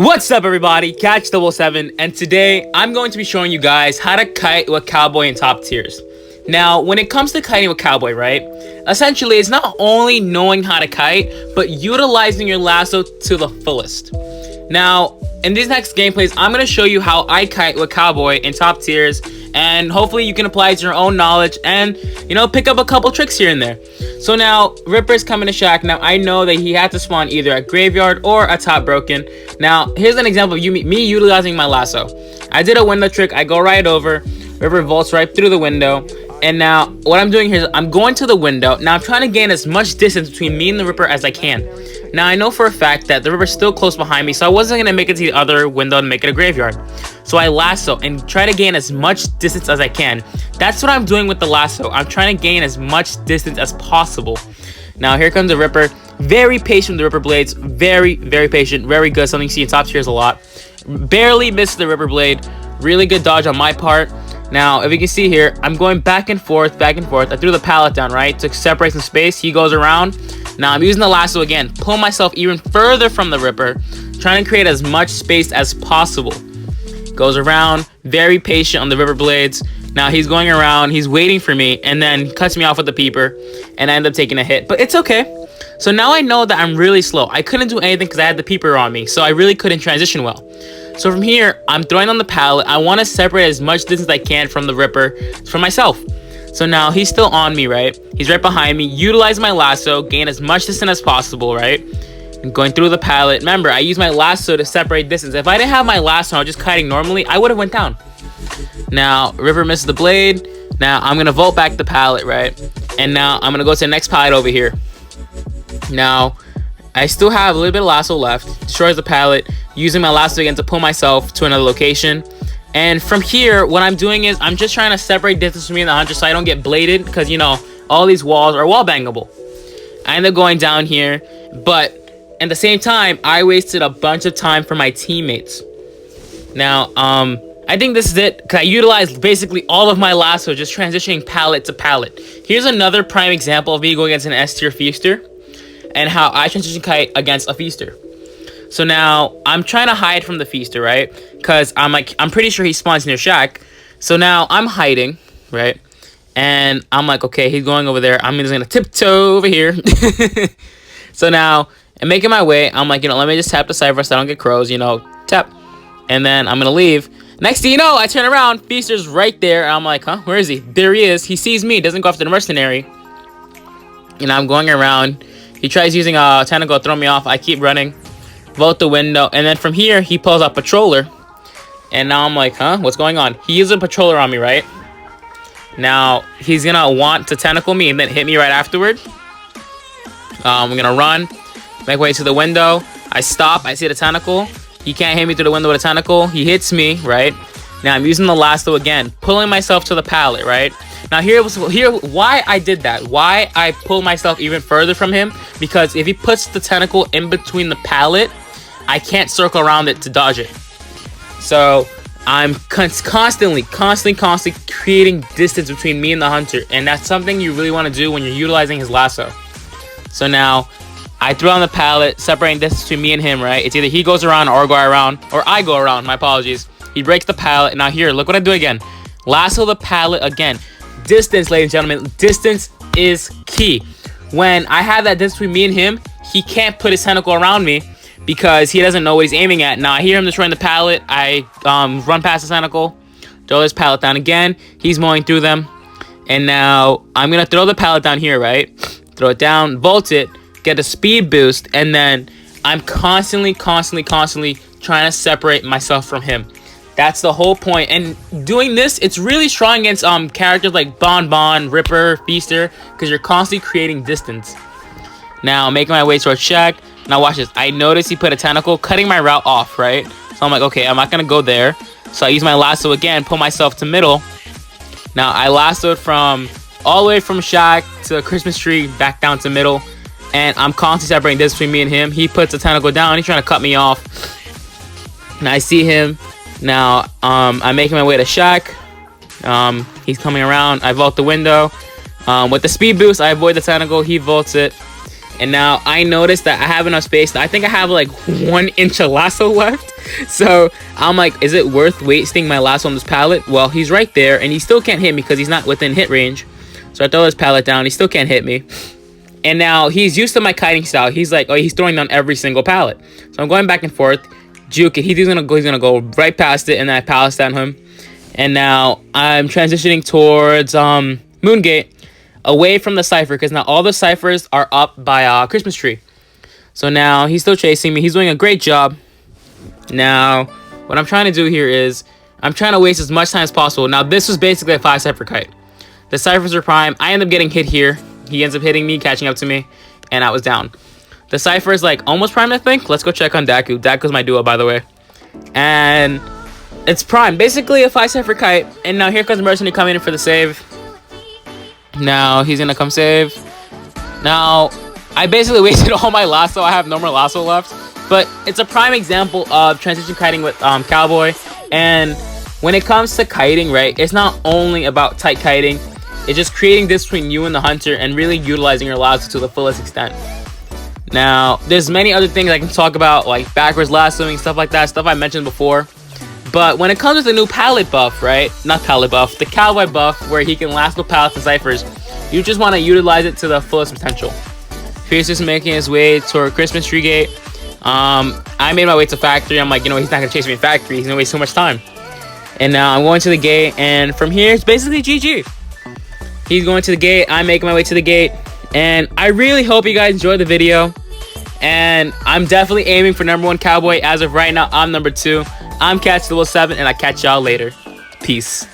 What's up, everybody? Catch 7, and today I'm going to be showing you guys how to kite with Cowboy in top tiers. Now, when it comes to kiting with Cowboy, right? Essentially, it's not only knowing how to kite, but utilizing your lasso to the fullest. Now, in these next gameplays, I'm going to show you how I kite with Cowboy in top tiers, and hopefully you can apply it to your own knowledge and, pick up a couple tricks here and there. So now, Ripper's coming to Shack. Now, I know that he had to spawn either at Graveyard or a top broken. Now, here's an example of me utilizing my lasso. I did a window trick. I go right over. Ripper vaults right through the window. And now, what I'm doing here is I'm going to the window. Now, I'm trying to gain as much distance between me and the Ripper as I can. Now, I know for a fact that the Ripper's still close behind me, so I wasn't going to make it to the other window and make it a Graveyard. So I lasso and try to gain as much distance as I can. That's what I'm doing with the lasso. I'm trying to gain as much distance as possible. Now, here comes the Ripper. Very patient with the Ripper blades. Very, very patient. Very good. Something you see in top tiers a lot. Barely missed the Ripper blade. Really good dodge on my part. Now, if you can see here, I'm going back and forth, back and forth. I threw the pallet down, right, to separate some space. He goes around. Now, I'm using the lasso again. Pull myself even further from the Ripper, trying to create as much space as possible. Goes around, very patient on the Ripper blades. Now, he's going around, he's waiting for me, and then cuts me off with the peeper, and I end up taking a hit. But it's okay. So now I know that I'm really slow. I couldn't do anything because I had the peeper on me, so I really couldn't transition well. So from here, I'm throwing on the pallet. I want to separate as much distance as I can from the Ripper for myself. So now he's still on me, right? He's right behind me. Utilize my lasso, gain as much distance as possible, right? And going through the pallet. Remember, I use my lasso to separate distance. If I didn't have my lasso, I was just kiting normally, I would have went down. Now, Ripper misses the blade. Now, I'm going to vault back the pallet, right? And now, I'm going to go to the next pallet over here. Now, I still have a little bit of lasso left. Destroys the pallet. Using my lasso again to pull myself to another location. And from here, what I'm doing is I'm just trying to separate distance from me and the hunter so I don't get bladed. Because, all these walls are wall bangable. I end up going down here. But at the same time, I wasted a bunch of time for my teammates. Now, I think this is it, because I utilized basically all of my lasso, just transitioning pallet to pallet. Here's another prime example of me going against an S tier feaster, and how I transition kite against a feaster. So now, I'm trying to hide from the feaster, right? Because I'm pretty sure he spawns near Shack. So now, I'm hiding, right? And I'm like, okay, he's going over there. I'm just going to tiptoe over here. So now, I'm making my way. I'm like, let me just tap the cypher so I don't get crows, tap. And then I'm going to leave. Next thing you know, I turn around. Feaster's right there. I'm like, huh? Where is he? There he is. He sees me. Doesn't go after the mercenary. I'm going around. He tries using a tentacle to throw me off. I keep running. Vault the window. And then from here, he pulls out Patroller. And now I'm like, huh? What's going on? He uses a Patroller on me, right? Now, he's going to want to tentacle me and then hit me right afterward. I'm going to run. Make way to the window. I stop. I see the tentacle. He can't hit me through the window with a tentacle. He hits me, right? Now I'm using the lasso again, pulling myself to the pallet, right? Now here why I did that. Why I pull myself even further from him, because if he puts the tentacle in between the pallet, I can't circle around it to dodge it. So I'm constantly creating distance between me and the hunter, and that's something you really want to do when you're utilizing his lasso. So now I throw on the pallet, separating distance between me and him, right? It's either he goes around or I go around. My apologies. He breaks the pallet. And now here, look what I do again. Lasso the pallet again. Distance, ladies and gentlemen. Distance is key. When I have that distance between me and him, he can't put his tentacle around me because he doesn't know what he's aiming at. Now I hear him destroying the pallet. I run past the tentacle, throw this pallet down again. He's mowing through them. And now I'm going to throw the pallet down here, right? Throw it down, vault it. Get a speed boost, and then I'm constantly trying to separate myself from him. That's the whole point. And doing this, it's really strong against characters like Bon, Ripper, Feaster, because you're constantly creating distance. Now making my way towards Shack. Now watch this. I notice he put a tentacle, cutting my route off, right? So I'm like, okay, I'm not gonna go there. So I use my lasso again, pull myself to middle. Now I lassoed from all the way from Shack to the Christmas tree, back down to middle. And I'm constantly separating this between me and him. He puts the tentacle down. He's trying to cut me off. And I see him. Now, I'm making my way to Shack. He's coming around. I vault the window. With the speed boost, I avoid the tentacle. He vaults it. And now I noticed that I have enough space. I think I have like 1 inch of lasso left. So I'm like, is it worth wasting my lasso on this pallet? Well, he's right there and he still can't hit me because he's not within hit range. So I throw this pallet down. He still can't hit me. And now he's used to my kiting style. He's like, oh, he's throwing down every single pallet. So I'm going back and forth. Juke it. He's gonna go right past it, and then I palace down him. And now I'm transitioning towards Moongate, away from the cipher, because now all the ciphers are up by Christmas tree. So now he's still chasing me. He's doing a great job. Now what I'm trying to do here is I'm trying to waste as much time as possible. Now this was basically a 5 cipher kite. The ciphers are prime. I end up getting hit here. He ends up hitting me, catching up to me, and I was down. The cipher is like almost prime, I think. Let's go check on Daku. Daku's my duo, by the way. And it's prime. Basically a 5 cipher kite. And now here comes Mercenary coming in for the save. Now he's gonna come save. Now I basically wasted all my lasso. I have no more lasso left. But it's a prime example of transition kiting with Cowboy. And when it comes to kiting, right, it's not only about tight kiting. It's just creating this between you and the hunter and really utilizing your lasso to the fullest extent. Now, there's many other things I can talk about, like backwards lassoing, stuff like that, stuff I mentioned before. But when it comes with the new pallet buff, right? Not pallet buff, the Cowboy buff, where he can lasso pallets and ciphers, you just want to utilize it to the fullest potential. Fierce is making his way toward Christmas Tree Gate. I made my way to Factory. I'm like, you know, he's not going to chase me in Factory. He's going to waste so much time. And now I'm going to the gate, and from here, it's basically GG. He's going to the gate. I'm making my way to the gate. And I really hope you guys enjoyed the video. And I'm definitely aiming for #1 Cowboy. As of right now, I'm #2. I'm Catch 007, and I catch y'all later. Peace.